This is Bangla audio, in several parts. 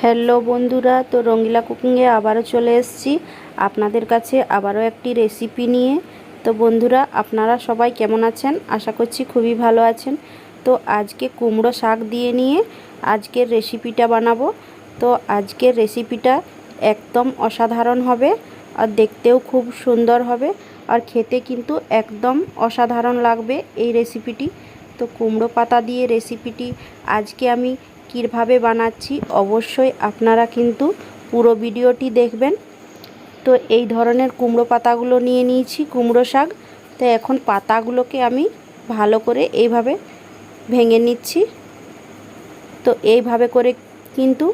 হ্যালো বন্ধুরা, তো রঙ্গিলা কুকিংয়ে আবারও চলে এসেছি আপনাদের কাছে আবারও একটি রেসিপি নিয়ে। তো বন্ধুরা, আপনারা সবাই কেমন আছেন? আশা করছি খুবই ভালো আছেন। তো আজকে কুমড়ো শাক দিয়ে নিয়ে আজকের রেসিপিটা বানাবো। তো আজকের রেসিপিটা একদম অসাধারণ হবে, আর দেখতেও খুব সুন্দর হবে, আর খেতে কিন্তু একদম অসাধারণ লাগবে এই রেসিপিটি। তো কুমড়ো পাতা দিয়ে রেসিপিটি আজকে আমি কীভাবে বানাচ্ছি অবশ্যই আপনারা কিন্তু পুরো ভিডিওটি দেখবেন। তো এই ধরনের কুমড়ো পাতাগুলো নিয়ে নিয়েছি, কুমড়ো শাক। তো এখন পাতাগুলোকে আমি ভালো করে এইভাবে ভেঙে নিচ্ছি। তো এইভাবে করে কিন্তু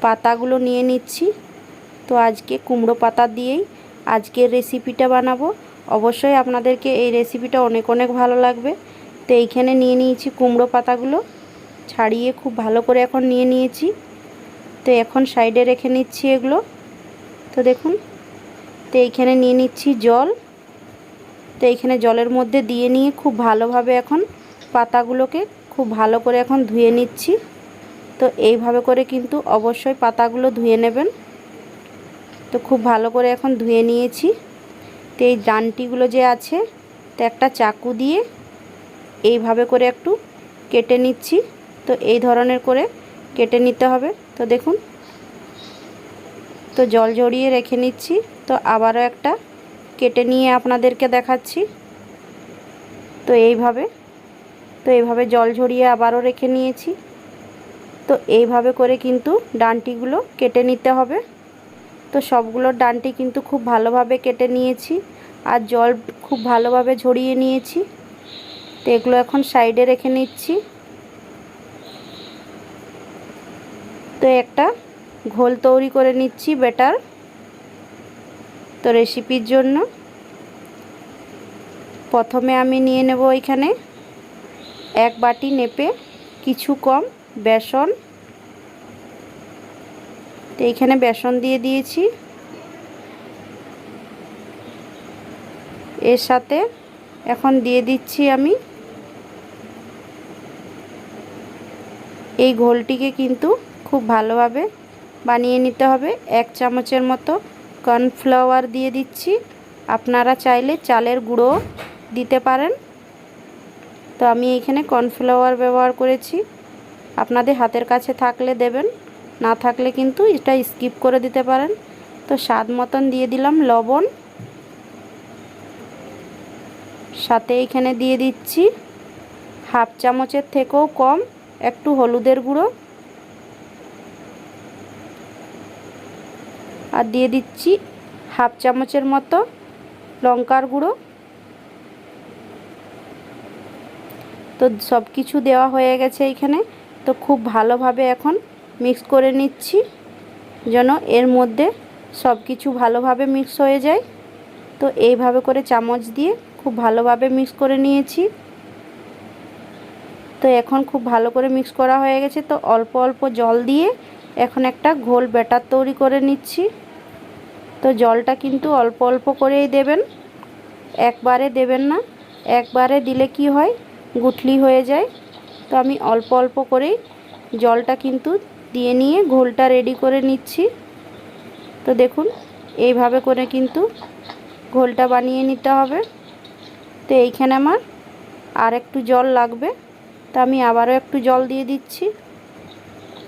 পাতাগুলো নিয়ে নিচ্ছি। তো আজকে কুমড়ো পাতা দিয়েই আজকের রেসিপিটা বানাবো। অবশ্যই আপনাদেরকে এই রেসিপিটা অনেক অনেক ভালো লাগবে। তো এইখানে নিয়ে নিয়েছি কুমড়ো পাতাগুলো, ছাড়িয়ে খুব ভালো করে এখন নিয়ে নিয়েছি। তো এখন সাইডে রেখে নিচ্ছি এগুলো। তো দেখুন, তো এইখানে নিয়ে নিচ্ছি জল। তো এইখানে জলের মধ্যে দিয়ে নিয়ে খুব ভালোভাবে এখন পাতাগুলোকে খুব ভালো করে এখন ধুয়ে নিচ্ছি। তো এইভাবে করে কিন্তু অবশ্যই পাতাগুলো ধুয়ে নেবেন। তো খুব ভালো করে এখন ধুয়ে নিয়েছি। তো এই ডান্টিগুলো যে আছে, তো একটা চাকু দিয়ে এইভাবে করে একটু কেটে নিচ্ছি। তো এই ধরনের করে কেটে নিতে হবে। তো দেখুন, তো জল ঝরিয়ে রেখে নিচ্ছি। তো আবারও একটা কেটে নিয়ে আপনাদেরকে দেখাচ্ছি। তো এইভাবে জল ঝরিয়ে আবারও রেখে নিয়েছি। তো এইভাবে করে কিন্তু ডান্টিগুলো কেটে নিতে হবে। তো সবগুলোর ডান্টি কিন্তু খুব ভালোভাবে কেটে নিয়েছি, আর জল খুব ভালোভাবে ঝরিয়ে নিয়েছি। তো এগুলো এখন সাইডে রেখে নিচ্ছি। তো একটা ঘোল তৈরি করে নিচ্ছি, ব্যাটার। তো রেসিপির জন্য প্রথমে আমি নিয়ে নেব এখানে 1 বাটি নেপে কিছু কম বেসন। তো এইখানে বেসন দিয়ে দিয়েছি। এর সাথে এখন দিয়ে দিচ্ছি আমি এই ঘোলটিকে কিন্তু খুব ভালোভাবে বানিয়ে নিতে হবে। 1 চামচের মতো কর্নফ্লাওয়ার দিয়ে দিচ্ছি। আপনারা চাইলে চালের গুঁড়ো দিতে পারেন। তো আমি এখানে কর্নফ্লাওয়ার ব্যবহার করেছি। আপনাদের হাতের কাছে থাকলে দেবেন, না থাকলে কিন্তু এটা স্কিপ করে দিতে পারেন। তো স্বাদ মতন দিয়ে দিলাম লবণ। সাথে এখানে দিয়ে দিচ্ছি 1/2 চামচের থেকেও কম একটু হলুদের গুঁড়ো, আর দিয়ে দিচ্ছি 1/2 চামচের মতো লঙ্কার গুঁড়ো। তো সব কিছু দেওয়া হয়ে গেছে এখানে। তো খুব ভালোভাবে এখন মিক্স করে নিচ্ছি, যেন এর মধ্যে সব কিছু ভালোভাবে মিক্স হয়ে যায়। তো এইভাবে করে চামচ দিয়ে খুব ভালোভাবে মিক্স করে নিয়েছি। তো এখন খুব ভালো করে মিক্স করা হয়ে গেছে। তো অল্প অল্প জল দিয়ে এখন একটা ঘোল ব্যাটার তৈরি করে নিচ্ছি। তো জলটা কিন্তু অল্প অল্প করেই দেবেন, একবারে দেবেন না। একবারে দিলে কি হয়, গুঠলি হয়ে যায়। তো আমি অল্প অল্প করেই জলটা কিন্তু দিয়ে নিয়ে ঘোলটা রেডি করে নিচ্ছি। তো দেখুন, এইভাবে করে কিন্তু ঘোলটা বানিয়ে নিতে হবে। তো এইখানে আমার আর একটু জল লাগবে, তো আমি আবারও একটু জল দিয়ে দিচ্ছি।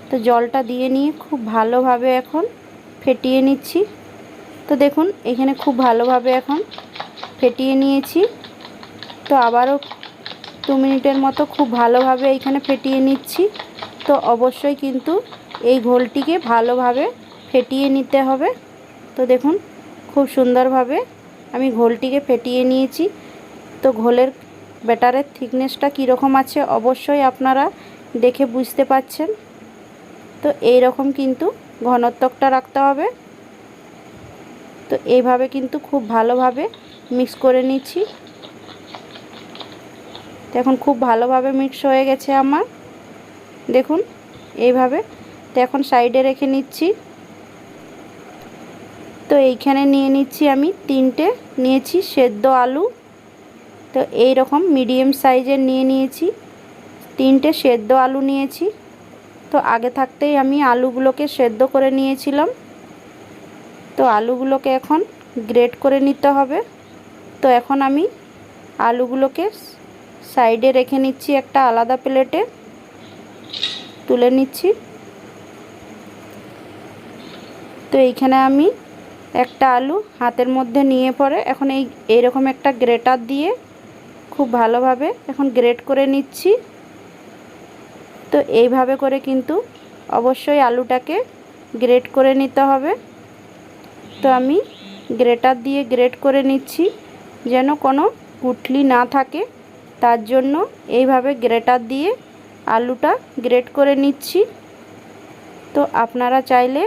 তো জলটা দিয়ে নিয়ে খুব ভালোভাবে এখন ফেটিয়ে নিচ্ছি। তো দেখুন, এখানে খুব ভালোভাবে এখন ফেটিয়ে নিয়েছি। তো আবারও 2 মিনিটের মতো খুব ভালোভাবে এইখানে ফেটিয়ে নিচ্ছি। তো অবশ্যই কিন্তু এই ঘোলটিকে ভালোভাবে ফেটিয়ে নিতে হবে। তো দেখুন, খুব সুন্দরভাবে আমি ঘোলটিকে ফেটিয়ে নিয়েছি। তো ঘোলের ব্যাটারের থিকনেসটা কীরকম আছে অবশ্যই আপনারা দেখে বুঝতে পাচ্ছেন। তো এই রকম কিন্তু ঘনত্বটা রাখতে হবে। তো এইভাবে কিন্তু খুব ভালোভাবে মিক্স করে নিচ্ছি। তো এখন খুব ভালোভাবে মিক্স হয়ে গেছে আমার, দেখুন এইভাবে। তো এখন সাইডে রেখে নিচ্ছি। তো এইখানে নিয়ে নিচ্ছি আমি 3টে নিয়েছি সেদ্ধ আলু। তো এই রকম মিডিয়াম সাইজের নিয়ে নিয়েছি, 3টে সেদ্ধ আলু নিয়েছি। তো আগে থাকতেই আমি আলুগুলোকে সেদ্ধ করে নিয়েছিলাম। তো আলুগুলোকে এখন গ্রেট করে নিতে হবে। তো এখন আমি আলুগুলোকে সাইডে রেখে নিচ্ছি, একটা আলাদা প্লেটে তুলে নিচ্ছি। তো এইখানে আমি একটা আলু হাতের মধ্যে নিয়ে পরে এখন এইরকম একটা গ্রেটার দিয়ে খুব ভালোভাবে এখন গ্রেট করে নিচ্ছি। তো এইভাবে করে কিন্তু অবশ্যই আলুটাকে গ্রেট করে নিতে হবে। তো আমি গ্রেটার দিয়ে গ্রেট করে নিচ্ছি যেন কোনো গুঠলি না থাকে, তার জন্য এইভাবে গ্রেটার দিয়ে আলুটা গ্রেট করে নিচ্ছি। তো আপনারা চাইলে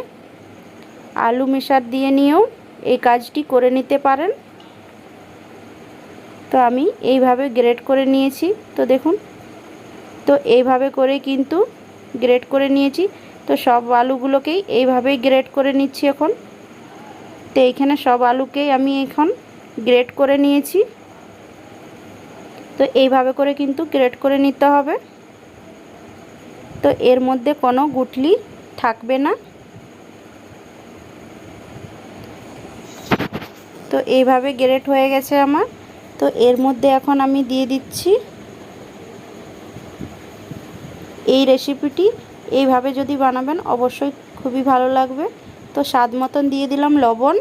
আলু মেশার দিয়ে নিয়েও এই কাজটি করে নিতে পারেন। তো আমি এইভাবে গ্রেট করে নিয়েছি। তো দেখুন, তো এইভাবে করে কিন্তু গ্রেট করে নিয়েছি। তো সব আলুগুলোকেই এইভাবেই গ্রেট করে নিচ্ছি এখন। তো এইখানে সব আলুকেই আমি এখন গ্রেট করে নিয়েছি। তো এইভাবে করে কিন্তু গ্রেট করে নিতে হবে। তো এর মধ্যে কোনো গুঠলি থাকবে না। তো এইভাবে গ্রেট হয়ে গেছে আমার। তো এর মধ্যে এখন আমি দিয়ে দিচ্ছি, এই রেসিপিটি এইভাবে যদি বানাবেন অবশ্যই খুবই ভালো লাগবে। তো স্বাদ মতন দিয়ে দিলাম লবণ,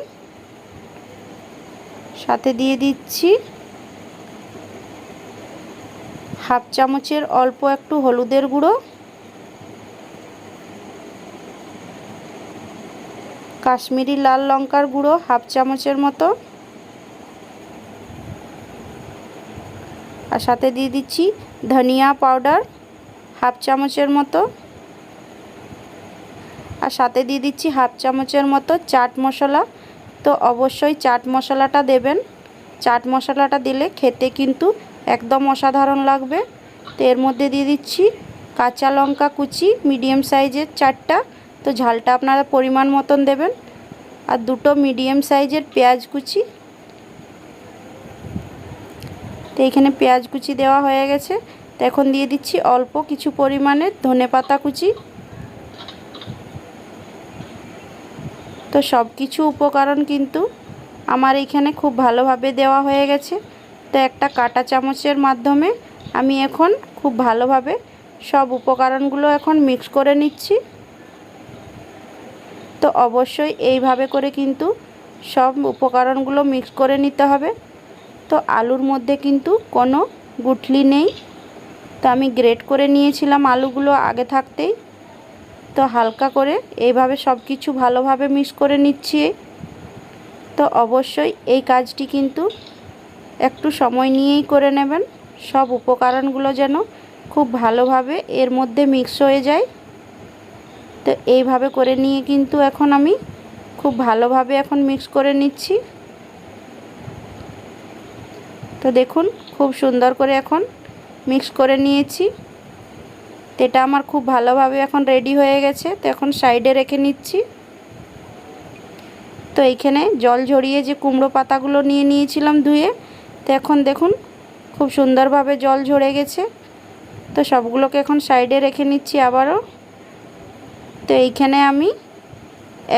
সাথে দিয়ে দিচ্ছি হাফ চামচের অল্প একটু হলুদের গুঁড়ো, কাশ্মীরি লাল লঙ্কার গুঁড়ো হাফ চামচের মতো, আর সাথে দিয়ে দিচ্ছি ধনিয়া পাউডার হাফ চামচের মতো, আর সাথে দিয়ে দিচ্ছি হাফ চামচের মতো চাট মশলা। তো অবশ্যই চাট মশলাটা দেবেন। চাট মশলাটা দিলে খেতে কিন্তু একদম অসাধারণ লাগবে। তো এর মধ্যে দিয়ে দিচ্ছি কাঁচা লঙ্কা কুচি মিডিয়াম সাইজের 4টা। তো ঝালটা আপনারা পরিমাণ মতন দেবেন। আর 2টো মিডিয়াম সাইজের পেঁয়াজ কুচি। তো এখানে পেঁয়াজ কুচি দেওয়া হয়ে গেছে। তো এখন দিয়ে দিচ্ছি অল্প কিছু পরিমাণে ধনেপাতা কুচি। তো সব কিছু উপকরণ কিন্তু আমার এখানে খুব ভালোভাবে দেওয়া হয়ে গেছে। তো একটা কাঁটা চামচের মাধ্যমে আমি এখন খুব ভালোভাবে সব উপকরণগুলো এখন মিক্স করে নিচ্ছি। তো অবশ্যই এইভাবে করে কিন্তু সব উপকরণগুলো মিক্স করে নিতে হবে। তো আলুর মধ্যে কিন্তু কোনো গুঠলি নেই। তো আমি গ্রেট করে নিয়েছিলাম আলুগুলো আগে থাকতেই। তো হালকা করে এইভাবে সব কিছু ভালোভাবে মিক্স করে নিচ্ছি। তো অবশ্যই এই কাজটি কিন্তু একটু সময় নিয়েই করে নেবেন, সব উপকরণগুলো যেন খুব ভালোভাবে এর মধ্যে মিক্স হয়ে যায়। তো এইভাবে করে নিয়ে কিন্তু এখন আমি খুব ভালোভাবে এখন মিক্স করে নিচ্ছি। তো দেখুন খুব সুন্দর করে এখন মিক্স করে নিয়েছি। তো এটা আমার খুব ভালোভাবে এখন রেডি হয়ে গেছে। তো এখন সাইডে রেখে নিচ্ছি। তো এইখানে জল ঝরিয়ে যে কুমড়ো পাতাগুলো নিয়ে নিয়েছিলাম ধুয়ে, তো এখন দেখুন খুব সুন্দরভাবে জল ঝরে গেছে। তো সবগুলোকে এখন সাইডে রেখে নিচ্ছি আবারও। তো এইখানে আমি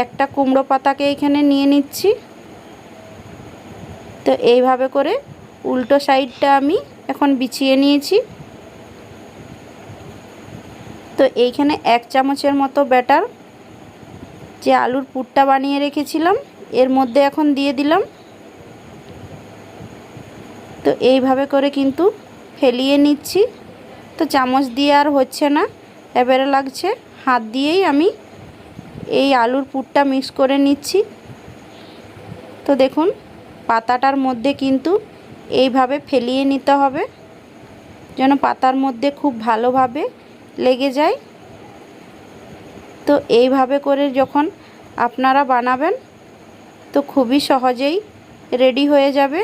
একটা কুমড়ো পাতাকে এইখানে নিয়ে নিচ্ছি। তো এইভাবে করে উল্টো সাইডটা আমি এখন বিছিয়ে নিয়েছি। তো এইখানে 1 চামচের মতো ব্যাটার যে আলুর পুরটা বানিয়ে রেখেছিলাম এর মধ্যে এখন দিয়ে দিলাম। তো এইভাবে করে কিন্তু ফেলিয়ে নিচ্ছি। তো চামচ দিয়ে আর হচ্ছে না, এবারে লাগছে হাত দিয়েই আমি এই আলুর পুরটা মিক্স করে নিচ্ছি। তো দেখুন পাতাটার মধ্যে কিন্তু এইভাবে ফেলিয়ে নিতে হবে যেন পাতার মধ্যে খুব ভালোভাবে লেগে যায়। তো এইভাবে করে যখন আপনারা বানাবেন তো খুবই সহজেই রেডি হয়ে যাবে।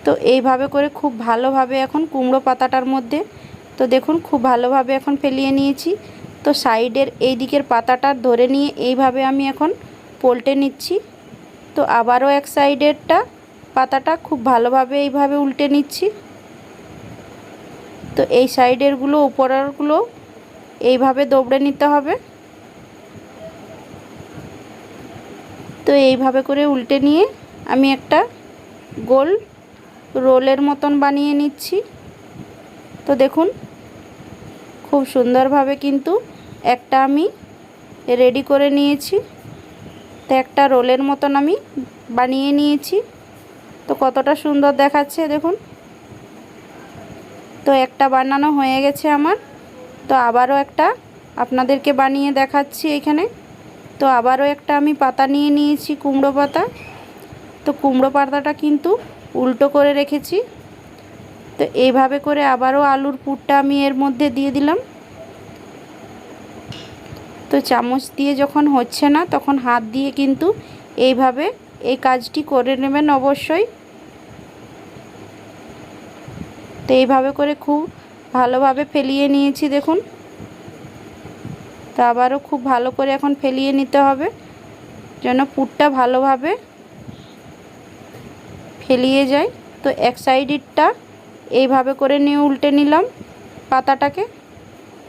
তো এইভাবে করে খুব ভালোভাবে এখন কুমড়ো পাতাটার মধ্যে, তো দেখুন খুব ভালোভাবে এখন ফেলিয়ে নিয়েছি। তো সাইডের এই দিকের পাতাটা ধরে নিয়ে এইভাবে আমি এখন পলটে নিচ্ছি। তো আবারও এক সাইডেরটা পাতাটা খুব ভালোভাবে এইভাবে উল্টে নিচ্ছি। তো এই সাইডেরগুলো উপরেরগুলো এইভাবে দবড়ে নিতে হবে। তো এইভাবে করে উল্টে নিয়ে আমি একটা গোল রোলের মতন বানিয়ে নিচ্ছি। তো দেখুন খুব সুন্দরভাবে কিন্তু একটা আমি রেডি করে নিয়েছি। তো একটা রোলের মতন আমি বানিয়ে নিয়েছি। তো কতটা সুন্দর দেখাচ্ছে দেখুন। তো একটা বানানো হয়ে গেছে আমার। তো আবারও একটা আপনাদেরকে বানিয়ে দেখাচ্ছি এখানে। তো আবারও একটা আমি পাতা নিয়ে নিয়েছি, কুমড়ো পাতা। তো কুমড়ো পাতাটা কিন্তু উল্টো করে রেখেছি। তো এইভাবে করে আবারও আলুর পুরটা আমি এর মধ্যে দিয়ে দিলাম। তো চামচ দিয়ে যখন হচ্ছে না তখন হাত দিয়ে কিন্তু এইভাবে এই কাজটি করে নেবেন অবশ্যই। তো এইভাবে করে খুব ভালোভাবে ফেলিয়ে নিয়েছি দেখুন। তো আবারও খুব ভালো করে এখন ফেলিয়ে নিতে হবে যেন পুরটা ভালোভাবে ফেলিয়ে যায়। তো এক সাইডেরটা এইভাবে করে নিয়ে উল্টে নিলাম পাতাটাকে।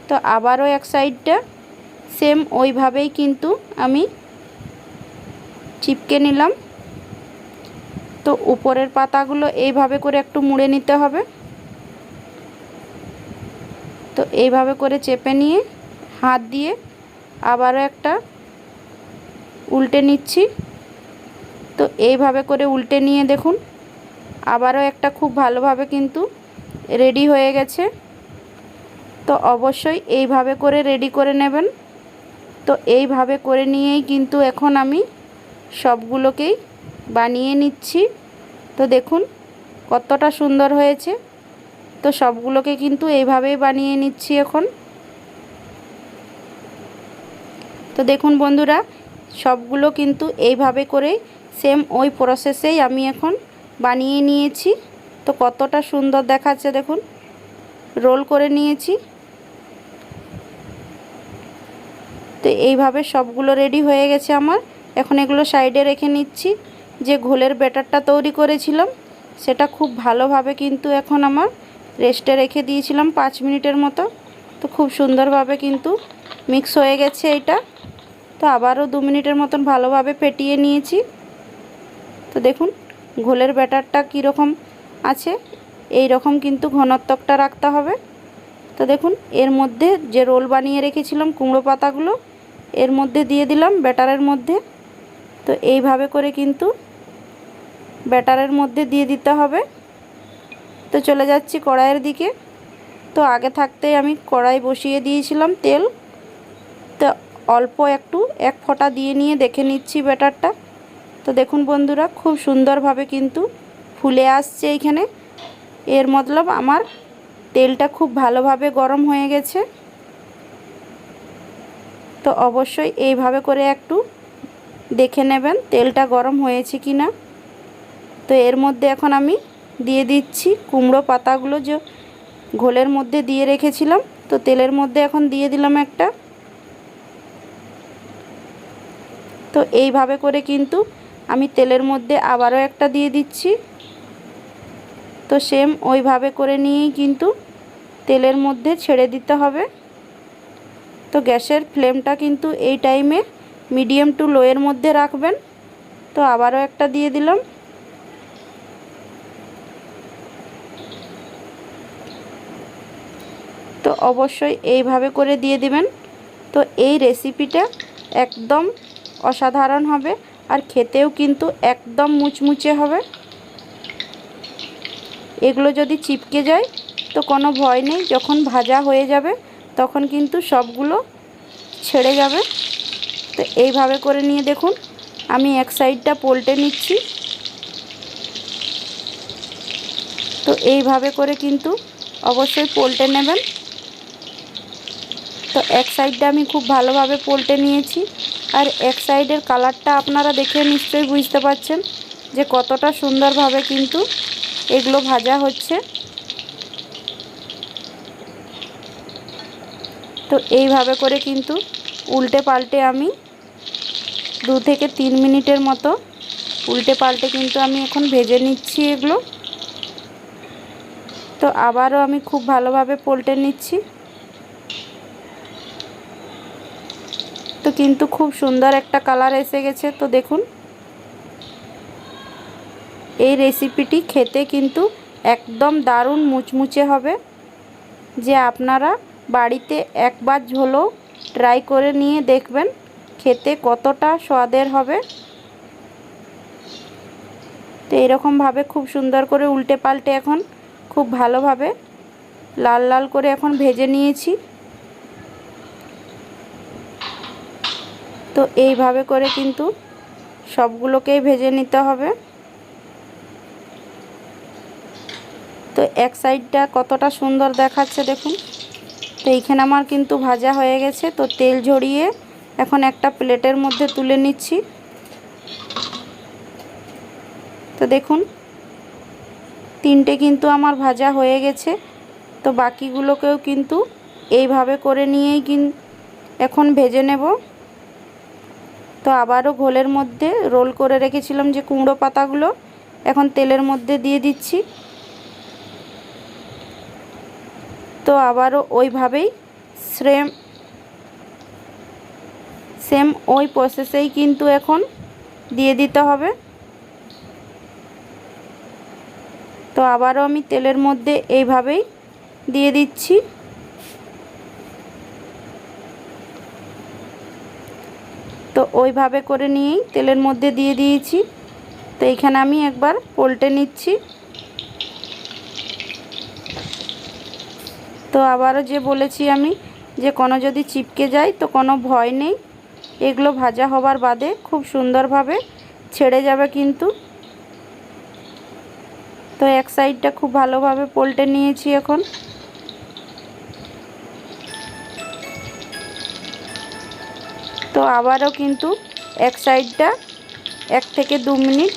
তো আবারও এক সাইডটা সেম ওইভাবেই কিন্তু আমি চিপকে নিলাম। তো উপরের পাতাগুলো এইভাবে করে একটু মুড়ে নিতে হবে। তো এইভাবে করে চেপে নিয়ে হাত দিয়ে আবারও একটা উল্টে নিচ্ছি। তো এইভাবে করে উল্টে নিয়ে দেখুন আবারও একটা খুব ভালোভাবে কিন্তু রেডি হয়ে গেছে। তো অবশ্যই এইভাবে করে রেডি করে নেবেন। তো এইভাবে করে নিয়েই কিন্তু এখন আমি সবগুলোকেই বানিয়ে নিচ্ছি। তো দেখুন কতটা সুন্দর হয়েছে। তো সবগুলোকে কিন্তু এইভাবেই বানিয়ে নিচ্ছি এখন। তো দেখুন বন্ধুরা সবগুলো কিন্তু এইভাবে করেই সেম ওই প্রসেসেই আমি এখন বানিয়ে নিয়েছি। তো কতটা সুন্দর দেখাচ্ছে দেখুন। রোল করে নিয়েছি। তো এইভাবে সবগুলো রেডি হয়ে গেছে আমার। এখন এগুলো সাইডে রেখে নিচ্ছি। যে ঘোলের ব্যাটারটা তৈরি করেছিলাম সেটা খুব ভালোভাবে কিন্তু এখন আমার রেস্টে রেখে দিয়েছিলাম 5 মিনিটের মতো। তো খুব সুন্দরভাবে কিন্তু মিক্স হয়ে গেছে এটা। তো আবারও 2 মিনিটের মতন ভালোভাবে ফেটিয়ে নিয়েছি। তো দেখুন ঘোলের ব্যাটারটা কীরকম আছে, এই রকম কিন্তু ঘনত্বটা রাখতে হবে। তো দেখুন এর মধ্যে যে রোল বানিয়ে রেখেছিলাম কুমড়ো পাতাগুলো এর মধ্যে দিয়ে দিলাম ব্যাটারের মধ্যে। তো এইভাবে করে কিন্তু ব্যাটারের মধ্যে দিয়ে দিতে হবে। তো চলে যাচ্ছি কড়াইয়ের দিকে। তো আগে থাকতেই আমি কড়াই বসিয়ে দিয়েছিলাম তেল। তো অল্প একটু 1 ফোঁটা দিয়ে নিয়ে দেখে নিচ্ছি ব্যাটারটা। তো দেখুন বন্ধুরা খুব সুন্দরভাবে কিন্তু ফুলে আসছে এইখানে। এর মতলব আমার তেলটা খুব ভালোভাবে গরম হয়ে গেছে। তো অবশ্যই এইভাবে করে একটু দেখে নেবেন তেলটা গরম হয়েছে কি না। তো এর মধ্যে এখন আমি দিয়ে দিচ্ছি কুমড়ো পাতাগুলো যে ঘোলের মধ্যে দিয়ে রেখেছিলাম। তো তেলের মধ্যে এখন দিয়ে দিলাম একটা। তো এইভাবে করে কিন্তু আমি তেলের মধ্যে আবারও একটা দিয়ে দিচ্ছি। তো সেম ওইভাবে করে নিয়েই কিন্তু তেলের মধ্যে ছেড়ে দিতে হবে। তো গ্যাসের ফ্লেমটা কিন্তু এই টাইমে মিডিয়াম টু লোয়ের মধ্যে রাখবেন। তো আবারও একটা দিয়ে দিলাম। তো অবশ্যই এইভাবে করে দিয়ে দিবেন। তো এই রেসিপিটা একদম অসাধারণ হবে আর খেতেও কিন্তু একদম মুচমুচে হবে। এগুলো যদি চিপকে যায় তো কোনো ভয় নেই, যখন ভাজা হয়ে যাবে তখন কিন্তু সবগুলো ছেড়ে যাবে। তো এইভাবে করে নিয়ে দেখুন আমি এক সাইডটা পলটে নিচ্ছি। তো এইভাবে করে কিন্তু অবশ্যই পলটে নেবেন। তো এক সাইডটা আমি খুব ভালোভাবে পলটে নিয়েছি আর এক সাইডের কালারটা আপনারা দেখে নিশ্চয়ই বুঝতে পারছেন যে কতটা সুন্দরভাবে কিন্তু এগুলো ভাজা হচ্ছে। তো এইভাবে করে কিন্তু উল্টে পাল্টে আমি 2 থেকে 3 মিনিটের মতো উল্টে পাল্টে কিন্তু আমি এখন ভেজে নিচ্ছি এগুলো। তো আবারও আমি খুব ভালোভাবে পলটে নিচ্ছি। তো কিন্তু খুব সুন্দর একটা কালার এসে গেছে। তো দেখুন এই রেসিপিটি খেতে কিন্তু একদম দারুণ মুচমুচে হবে, যে আপনারা বাড়িতে একবার হলেও ট্রাই করে নিয়ে দেখবেন খেতে কতটা স্বাদের হবে। তো এরকমভাবে খুব সুন্দর করে উল্টে পাল্টে এখন খুব ভালোভাবে লাল লাল করে এখন ভেজে নিয়েছি। তো এইভাবে করে কিন্তু সবগুলোকেই ভেজে নিতে হবে। তো এক সাইডটা কতটা সুন্দর দেখাচ্ছে দেখুন। তো এইখানে আমার কিন্তু ভাজা হয়ে গেছে। তো তেল ঝরিয়ে এখন একটা প্লেটের মধ্যে তুলে নিচ্ছি। তো দেখুন তিনটে কিন্তু আমার ভাজা হয়ে গেছে। তো বাকিগুলোকেও কিন্তু এইভাবে করে নিয়েই এখন ভেজে নেব। তো আবারও ঘোলের মধ্যে রোল করে রেখেছিলাম যে কুমড়ো পাতাগুলো এখন তেলের মধ্যে দিয়ে দিচ্ছি। তো আবারও ওইভাবেই সেম ওই প্রসেসেই কিন্তু এখন দিয়ে দিতে হবে। তো আবারও আমি তেলের মধ্যে এইভাবেই দিয়ে দিচ্ছি। তো ওইভাবে করে নিয়েই তেলের মধ্যে দিয়ে দিয়েছি। তো এইখানে আমি একবার পলটে নিচ্ছি। তো আবারও যে বলেছি আমি যে কোনো যদি চিপকে যায় তো কোনো ভয় নেই, এগুলো ভাজা হবার বাদে খুব সুন্দরভাবে ছেড়ে যাবে কিন্তু। তো এক সাইডটা খুব ভালোভাবে পলটে নিয়েছি এখন। তো আবারও কিন্তু এক সাইডটা 1 থেকে 2 মিনিট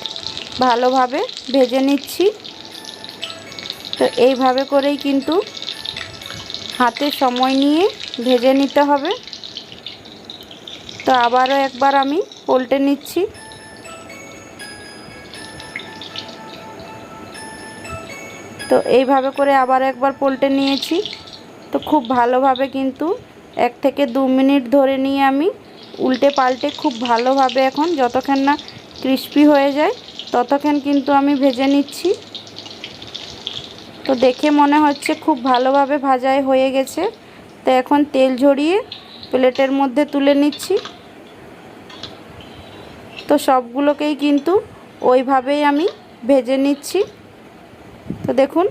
ভালোভাবে ভেজে নিচ্ছি। তো এইভাবে করেই কিন্তু হাতে সময় নিয়ে ভেজে নিতে হবে। তো আবারও একবার আমি পলটে নিচ্ছি। তো এইভাবে করে আবার একবার পলটে নিয়েছি। তো খুব ভালোভাবে কিন্তু 1 থেকে 2 মিনিট ধরে নিয়ে আমি উল্টে পাল্টে খুব ভালোভাবে এখন যতক্ষণ না ক্রিস্পি হয়ে যায় ততক্ষণ কিন্তু আমি ভেজে নিচ্ছি। তো দেখে মনে হচ্ছে খুব ভালোভাবে ভাজাই হয়ে গেছে। তো এখন তেল ঝরিয়ে প্লেটের মধ্যে তুলে নিচ্ছি। তো সবগুলোকেই কিন্তু ওইভাবেই আমি ভেজে নিচ্ছি। তো দেখুন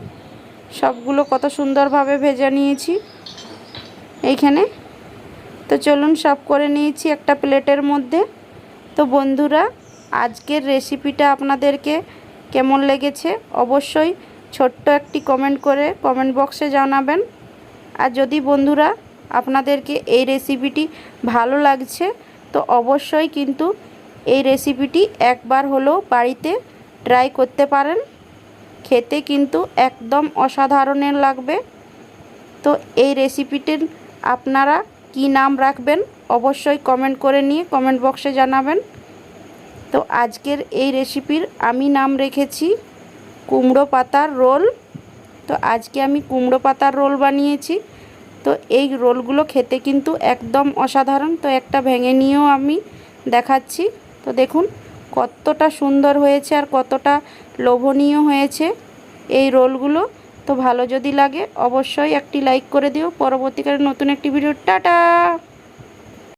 সবগুলো কত সুন্দরভাবে ভেজে নিয়েছি এইখানে। তো চলুন সব করে নিয়েছি একটা প্লেটের মধ্যে। তো বন্ধুরা আজকের রেসিপিটা আপনাদেরকে কেমন লেগেছে অবশ্যই ছোট্ট একটি কমেন্ট করে কমেন্ট বক্সে জানাবেন। আর যদি বন্ধুরা আপনাদেরকে এই রেসিপিটি ভালো লাগছে তো অবশ্যই কিন্তু এই রেসিপিটি একবার হলেও বাড়িতে ট্রাই করতে পারেন। খেতে কিন্তু একদম অসাধারণের লাগবে। তো এই রেসিপিটির আপনারা কি নাম রাখবেন অবশ্যই কমেন্ট করে নিয়ে কমেন্ট বক্সে জানাবেন। তো আজকের এই রেসিপির আমি নাম রেখেছি কুমড়ো পাতার রোল। তো আজকে আমি কুমড়ো পাতার রোল বানিয়েছি। তো এই রোলগুলো খেতে কিন্তু একদম অসাধারণ। তো একটা ভেঙে নিয়েও আমি দেখাচ্ছি। তো দেখুন কতটা সুন্দর হয়েছে আর কতটা লোভনীয় হয়েছে এই রোলগুলো। তো ভালো যদি লাগে অবশ্যই একটি লাইক করে দিও। পরবর্তীকালে নতুন একটি ভিডিও। টাটা।